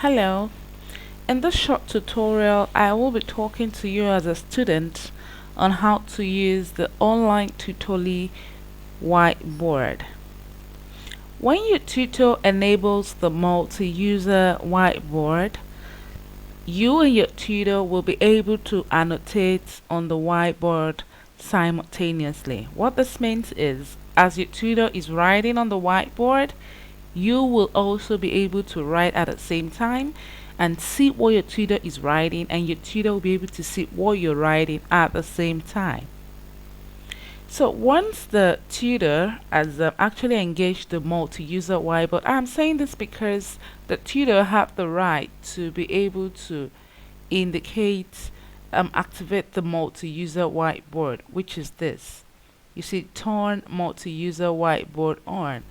Hello. In this short tutorial, I will be talking to you as a student on how to use the Onlinetutorly Whiteboard. When your tutor enables the multi-user whiteboard, you and your tutor will be able to annotate on the whiteboard simultaneously. What this means is, as your tutor is writing on the whiteboard, you will also be able to write at the same time and see what your tutor is writing, and your tutor will be able to see what you're writing at the same time. So once the tutor has actually engaged the multi-user whiteboard, I'm saying this because the tutor have the right to be able to indicate, activate the multi-user whiteboard, which is this. You see, turn multi-user whiteboard on.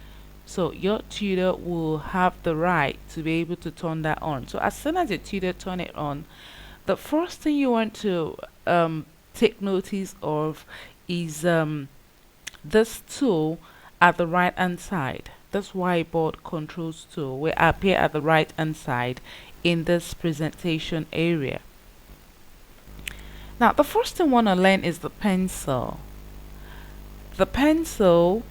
So your tutor will have the right to be able to turn that on. So as soon as your tutor turn it on, the first thing you want to take notice of is this tool at the right hand side. This whiteboard controls tool will appear at the right hand side in this presentation area. Now the first thing I want to learn is the pencil. The pencil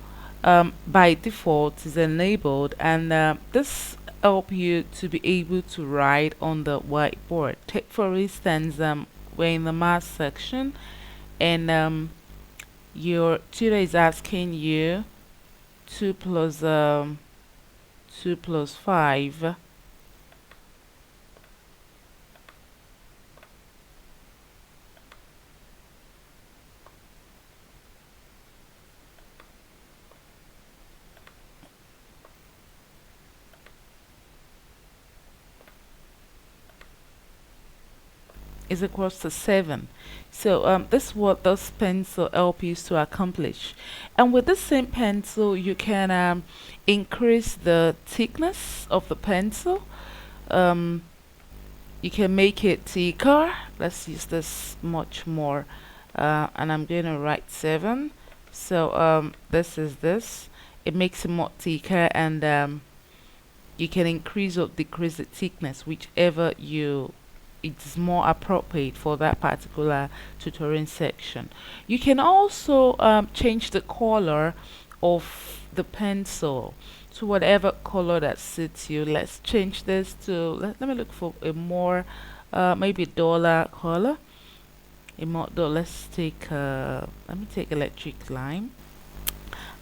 by default is enabled, and this help you to be able to write on the whiteboard. Take for instance, we're in the math section, and your tutor is asking you 2 plus 5 is equals to 7. So this is what this pencil helps you to accomplish. And with this same pencil, you can increase the thickness of the pencil. You can make it thicker. Let's use this much more, and I'm going to write 7. So this is this. It makes it more thicker, and you can increase or decrease the thickness, whichever it's more appropriate for that particular tutoring section. You can also change the color of the pencil to whatever color that suits you. Let's change this to, let me look for a more maybe duller color. A more dull. Let's take let me take electric lime,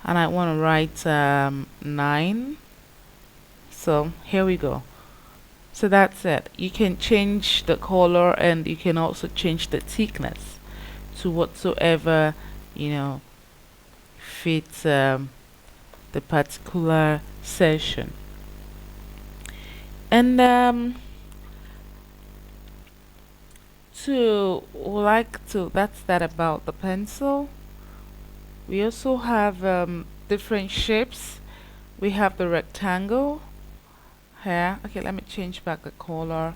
and I want to write 9. So here we go. So that's it. You can change the color, and you can also change the thickness to whatsoever fits the particular session. And that's that about the pencil. We also have different shapes. We have the rectangle here. Okay, let me change back the color.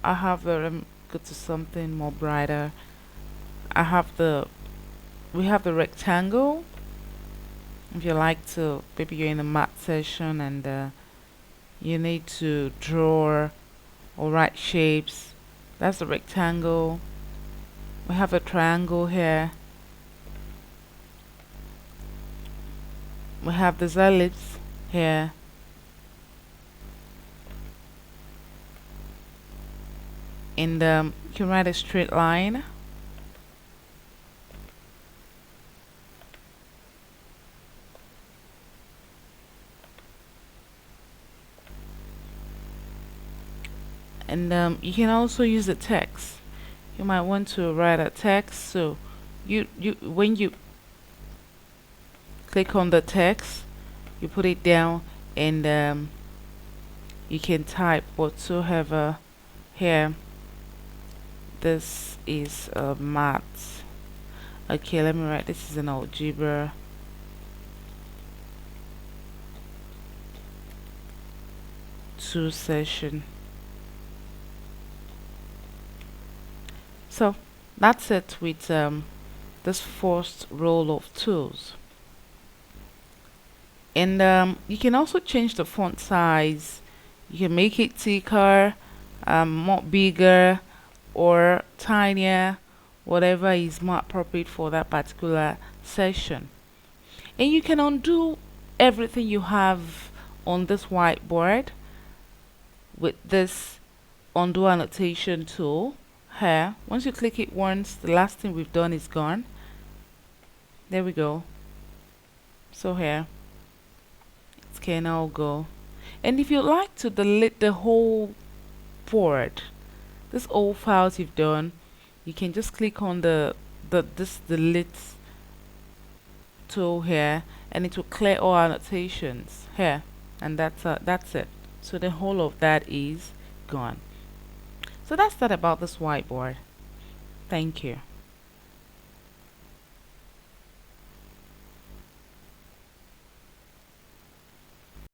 I have the go to something more brighter. We have the rectangle. If you like to, maybe you're in a math session and you need to draw or write shapes, that's the rectangle. We have a triangle here. We have this ellipse here. And you can write a straight line. And you can also use the text. You might want to write a text, so when you click on the text, you put it down, and you can type whatsoever here. This is math. Okay, let me write, this is an algebra. Two session. So that's it with this first row of tools. And you can also change the font size You can make it thicker, more bigger, or tinier, whatever is more appropriate for that particular session. And you can undo everything you have on this whiteboard with this undo annotation tool here. Once you click it once, the last thing we've done is gone. There we go. So here it can now go. And if you'd like to delete the whole board, this all files you've done, you can just click on this delete tool here, and it will clear all annotations here, and that's it. So the whole of that is gone. So that's that about this whiteboard. Thank you.